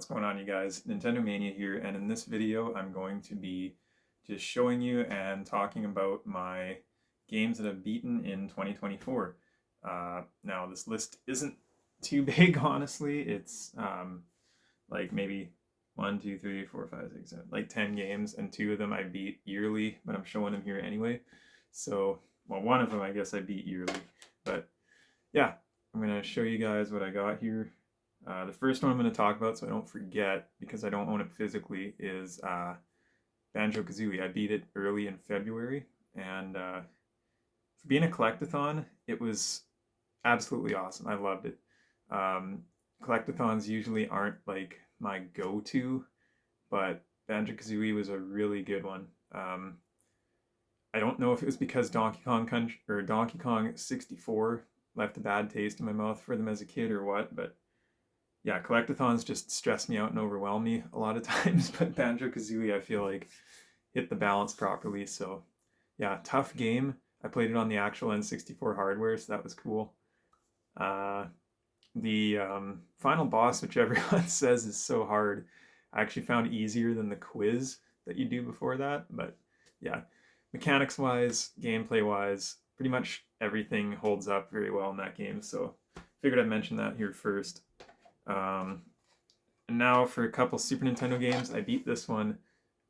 What's going on, you guys? Nintendo Mania here, and in this video I'm going to be just showing you and talking about my games that I've beaten in 2024. Now this list isn't too big, honestly. It's like maybe 1, 2, 3, 4, 5, 6, 7, like 10 games, and 2 of them I beat yearly, but I'm showing them here anyway. So, well, one of them I guess I beat yearly, but yeah, I'm gonna show you guys what I got here. The first one I'm going to talk about, so I don't forget, because I don't own it physically, is BanjoKazooie. I beat it early in February, and for being a collectathon, it was absolutely awesome. I loved it. Collectathons usually aren't like my go-to, but BanjoKazooie was a really good one. I don't know if it was because Donkey Kong 64 left a bad taste in my mouth for them as a kid or what, but yeah, collectathons just stress me out and overwhelm me a lot of times, but BanjoKazooie I feel like hit the balance properly. So yeah, tough game. I played it on the actual N64 hardware, so that was cool. The final boss, which everyone says is so hard, I actually found easier than the quiz that you do before that. But yeah, mechanics wise, gameplay wise, pretty much everything holds up very well in that game. So figured I'd mention that here first. And now for a couple Super Nintendo games, I beat this one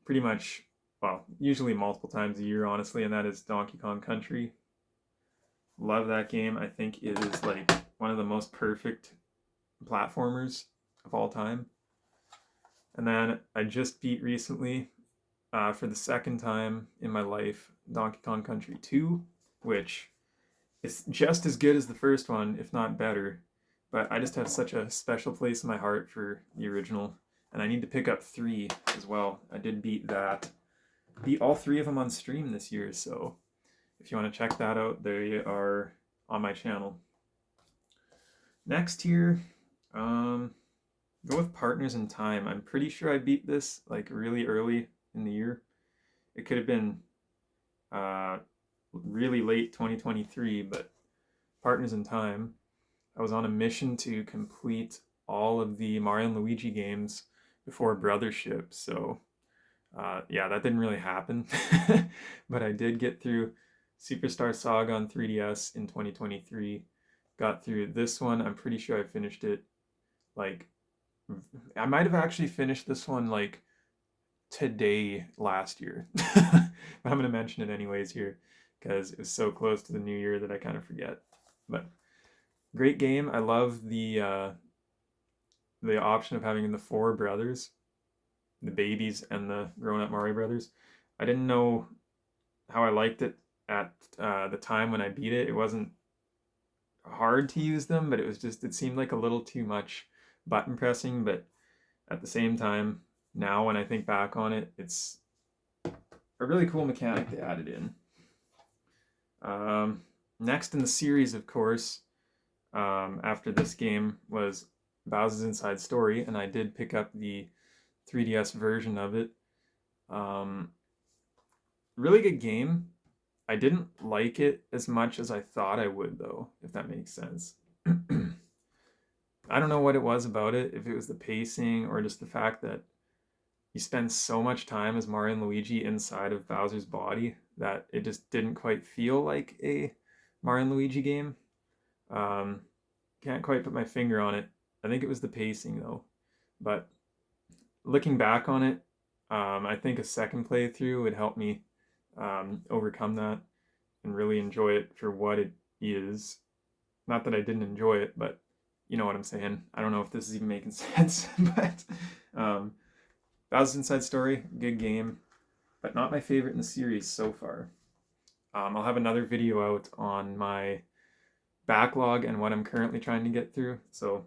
pretty much, well, usually multiple times a year, honestly, and that is Donkey Kong Country. Love that game. I think it is like one of the most perfect platformers of all time. And then I just beat recently, for the second time in my life, Donkey Kong Country 2, which is just as good as the first one, if not better. But I just have such a special place in my heart for the original, and I need to pick up 3 as well. I did beat that. Beat all 3 of them on stream this year, so if you want to check that out, they are on my channel. Next here, go with Partners in Time. I'm pretty sure I beat this like really early in the year. It could have been really late 2023, but Partners in Time. I was on a mission to complete all of the Mario and Luigi games before Brothership, so yeah, that didn't really happen. But I did get through Superstar Saga on 3DS in 2023. Got through this one. I'm pretty sure I finished it like, I might have actually finished this one like today last year. But I'm going to mention it anyways here because it was so close to the new year that I kind of forget. But great game. I love the option of having the 4 brothers, the babies and the grown-up Mario brothers. I didn't know how I liked it at the time when I beat it. It wasn't hard to use them, but it seemed like a little too much button pressing. But at the same time, now when I think back on it, it's a really cool mechanic they added in. Next in the series, of course, after this game was Bowser's Inside Story, and I did pick up the 3DS version of it. Really good game. I didn't like it as much as I thought I would, though, if that makes sense. I don't know what it was about it, if it was the pacing or just the fact that you spend so much time as Mario and Luigi inside of Bowser's body that it just didn't quite feel like a Mario and Luigi game. Can't quite put my finger on it. I think it was the pacing though. But looking back on it, I think a second playthrough would help me overcome that and really enjoy it for what it is. Not that I didn't enjoy it, but you know what I'm saying. I don't know if this is even making sense, but Bowser's Inside Story, good game, but not my favorite in the series so far. I'll have another video out on my backlog and what I'm currently trying to get through, so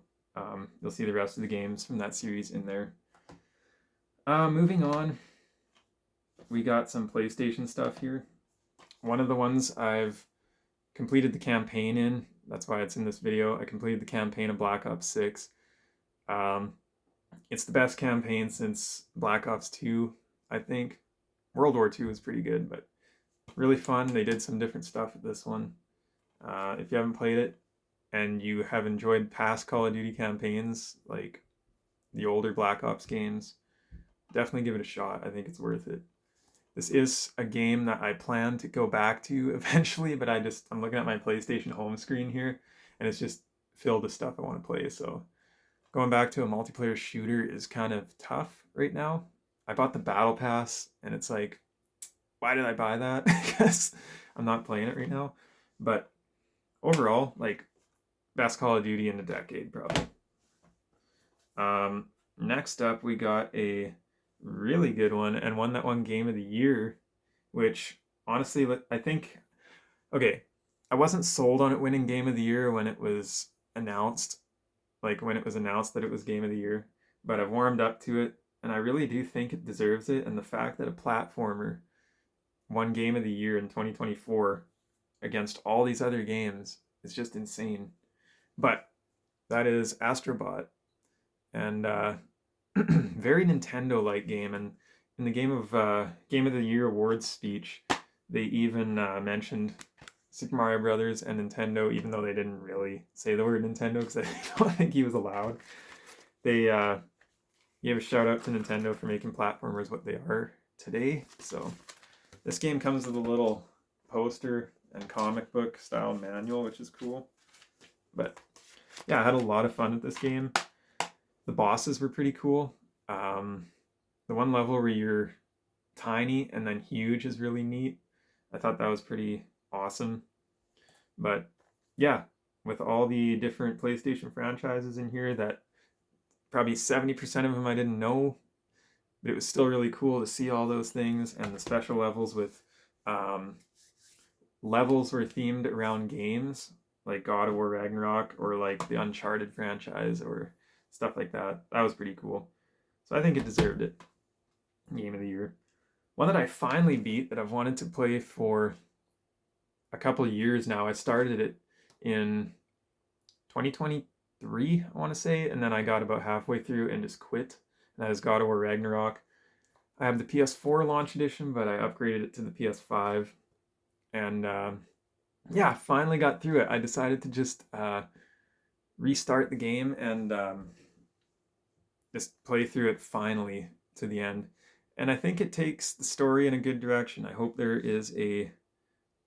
you'll see the rest of the games from that series in there. Moving on, we got some PlayStation stuff here. One of the ones I've completed the campaign in, that's why it's in this video. I completed the campaign of Black Ops 6. It's the best campaign since Black Ops 2, I think. World War II is pretty good, but really fun. They did some different stuff with this one. If you haven't played it and you have enjoyed past Call of Duty campaigns, like the older Black Ops games, definitely give it a shot. I think it's worth it. This is a game that I plan to go back to eventually, but I'm looking at my PlayStation home screen here, and it's just filled with stuff I want to play. So going back to a multiplayer shooter is kind of tough right now. I bought the Battle Pass, and it's like, why did I buy that? Because I'm not playing it right now. But overall, like, best Call of Duty in a decade, probably. Next up, we got a really good one, and one that won Game of the Year, which honestly, I think, okay, I wasn't sold on it winning Game of the Year when it was announced, like when it was announced that it was Game of the Year, but I've warmed up to it, and I really do think it deserves it, and the fact that a platformer won Game of the Year in 2024 against all these other games is just insane. But that is Astrobot, and very Nintendo-like game. And in the Game of the Year awards speech, they even mentioned Super Mario Brothers and Nintendo, even though they didn't really say the word Nintendo because I don't think he was allowed. They gave a shout out to Nintendo for making platformers what they are today. So this game comes with a little poster and comic book style manual, which is cool. But yeah, I had a lot of fun with this game. The bosses were pretty cool. The one level where you're tiny and then huge is really neat. I thought that was pretty awesome. But yeah, with all the different PlayStation franchises in here, that probably 70% of them I didn't know, but it was still really cool to see all those things, and the special levels with levels were themed around games like God of War Ragnarok or like the Uncharted franchise or stuff like that. That was pretty cool. So I think it deserved it. Game of the Year. One that I finally beat that I've wanted to play for a couple of years now. I started it in 2023, I want to say, and then I got about halfway through and just quit. And that is God of War Ragnarok. I have the PS4 launch edition, but I upgraded it to the PS5. And yeah, finally got through it. I decided to just restart the game and just play through it finally to the end. And I think it takes the story in a good direction. I hope there is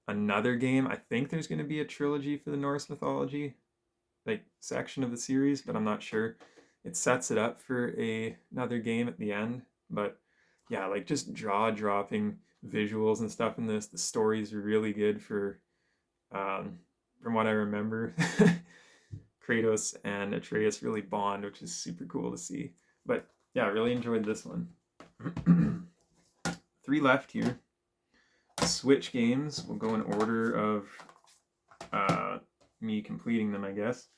another game. I think there's going to be a trilogy for the Norse mythology, like section of the series, but I'm not sure. It sets it up for another game at the end. But yeah, like just jaw-dropping visuals and stuff in this. The story's really good from what I remember. Kratos and Atreus really bond, which is super cool to see. But yeah, I really enjoyed this one. 3 left here. Switch games. We'll go in order of me completing them, I guess.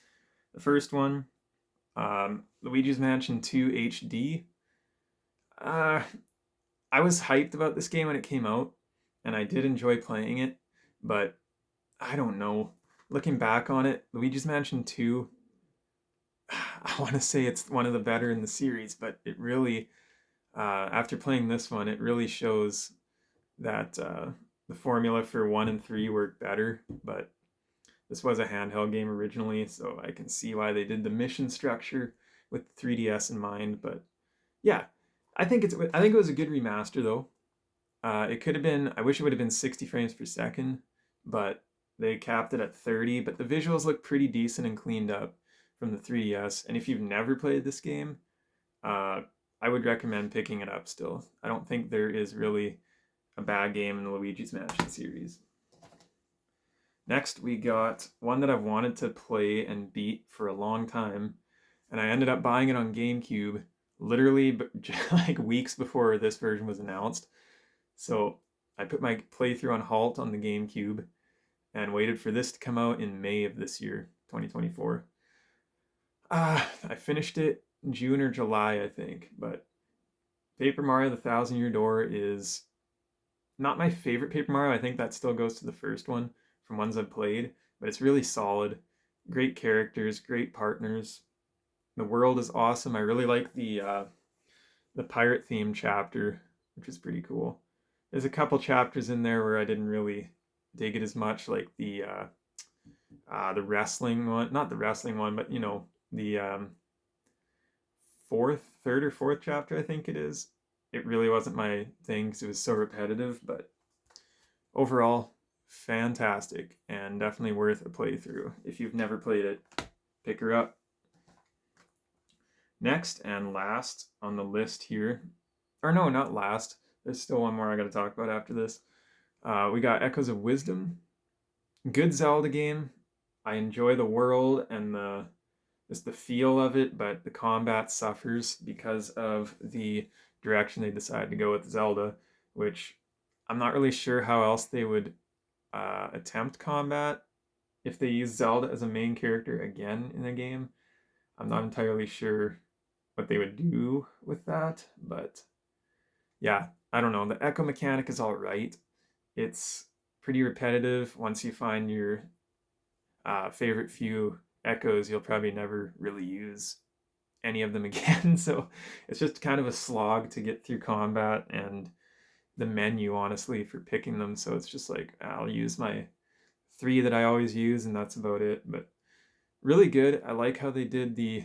The first one, Luigis Mansion 2 HD. I was hyped about this game when it came out, and I did enjoy playing it, but I don't know. Looking back on it, Luigi's Mansion 2, I want to say it's one of the better in the series, but it really, after playing this one, it really shows that the formula for 1 and 3 worked better, but this was a handheld game originally, so I can see why they did the mission structure with the 3DS in mind. But yeah, I think it was a good remaster though. It could have been, I wish it would have been 60 frames per second, but they capped it at 30. But the visuals look pretty decent and cleaned up from the 3DS. And if you've never played this game, I would recommend picking it up still. I don't think there is really a bad game in the Luigi's Mansion series. Next, we got one that I've wanted to play and beat for a long time, and I ended up buying it on GameCube literally like weeks before this version was announced. So I put my playthrough on halt on the GameCube and waited for this to come out in May of this year, 2024. I finished it in June or July, I think, but Paper Mario: The Thousand-Year Door is not my favorite Paper Mario. I think that still goes to the first one from ones I've played, but it's really solid. Great characters, great partners. The world is awesome. I really like the pirate themed chapter, which is pretty cool. There's a couple chapters in there where I didn't really dig it as much, like the wrestling one, not the wrestling one, but you know, the third or fourth chapter, I think it is. It really wasn't my thing because it was so repetitive, but overall, fantastic and definitely worth a playthrough. If you've never played it, pick her up. Next and last on the list here, or no, not last. There's still one more I got to talk about after this. We got Echoes of Wisdom. Good Zelda game. I enjoy the world and just the feel of it, but the combat suffers because of the direction they decided to go with Zelda, which I'm not really sure how else they would attempt combat if they use Zelda as a main character again in a game. I'm not entirely sure what they would do with that, but yeah, I don't know. The echo mechanic is all right. It's pretty repetitive. Once you find your favorite few echoes, you'll probably never really use any of them again. So it's just kind of a slog to get through combat and the menu, honestly, for picking them. So it's just like, I'll use my 3 that I always use, and that's about it. But really good. I like how they did the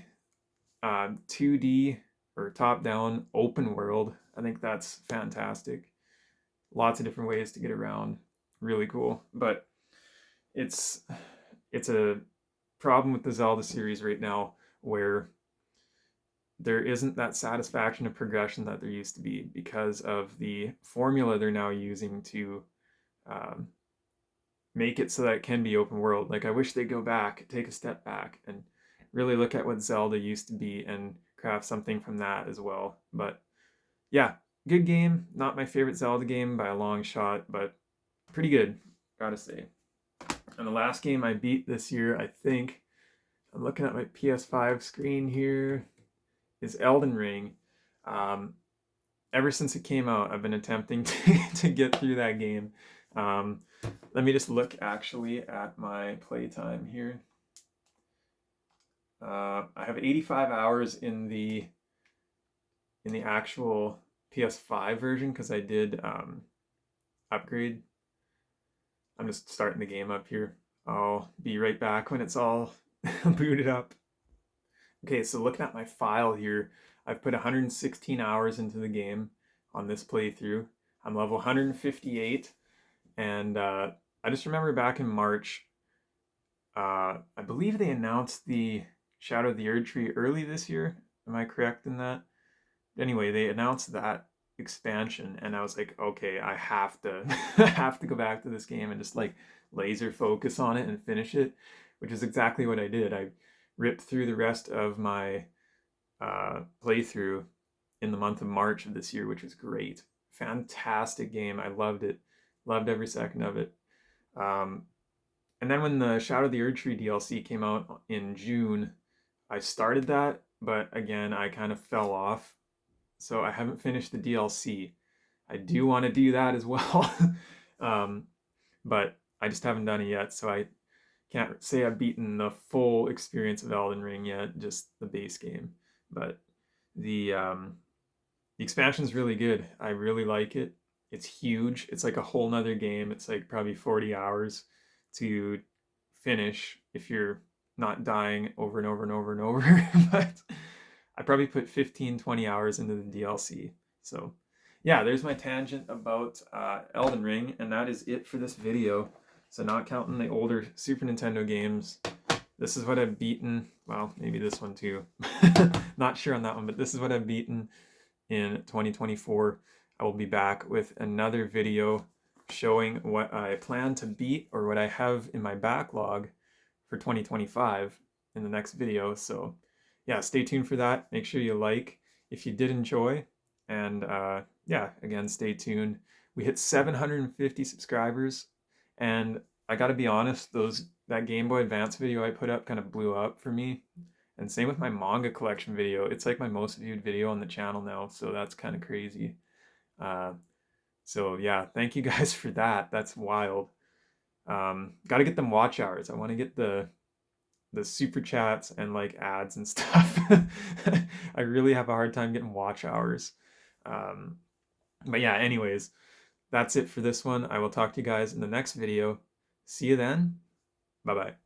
2D or top-down open world. I think that's fantastic. Lots of different ways to get around. Really cool. But it's a problem with the Zelda series right now where there isn't that satisfaction of progression that there used to be because of the formula they're now using to make it so that it can be open world. Like, I wish they'd go back, take a step back, and really look at what Zelda used to be and craft something from that as well. But yeah, good game. Not my favorite Zelda game by a long shot, but pretty good, gotta say. And the last game I beat this year, I think, I'm looking at my PS5 screen here, is Elden Ring. Ever since it came out, I've been attempting to get through that game. Let me just look actually at my playtime here. I have 85 hours in the actual PS5 version because I did upgrade. I'm just starting the game up here. I'll be right back when it's all booted up. Okay, so looking at my file here, I've put 116 hours into the game on this playthrough. I'm level 158, and I just remember back in March, I believe they announced the Shadow of the Erdtree early this year. Am I correct in that? Anyway, they announced that expansion, and I was like, okay, I have to I have to go back to this game and just like laser focus on it and finish it, which is exactly what I did. I ripped through the rest of my playthrough in the month of March of this year, which was great. Fantastic game. I loved it. Loved every second of it. And then when the Shadow of the Erdtree DLC came out in June, I started that, but again, I kind of fell off. So I haven't finished the DLC. I do want to do that as well. But I just haven't done it yet, so I can't say I've beaten the full experience of Elden Ring yet, just the base game. But the expansion's really good. I really like it. It's huge. It's like a whole nother game. It's like probably 40 hours to finish if you're not dying over and over and over and over. But I probably put 15, 20 hours into the DLC. So yeah, there's my tangent about Elden Ring, and that is it for this video. So not counting the older Super Nintendo games, this is what I've beaten. Well, maybe this one too. Not sure on that one, but this is what I've beaten in 2024. I will be back with another video showing what I plan to beat or what I have in my backlog for 2025 in the next video. So yeah, stay tuned for that. Make sure you like if you did enjoy. And yeah, again, stay tuned. We hit 750 subscribers, and I gotta be honest, that Game Boy Advance video I put up kind of blew up for me. And same with my manga collection video. It's like my most viewed video on the channel now, so that's kind of crazy. So yeah, thank you guys for that. That's wild. Gotta get them watch hours. I want to get the super chats and like ads and stuff. I really have a hard time getting watch hours. But yeah, anyways, that's it for this one. I will talk to you guys in the next video. See you then. Bye-bye.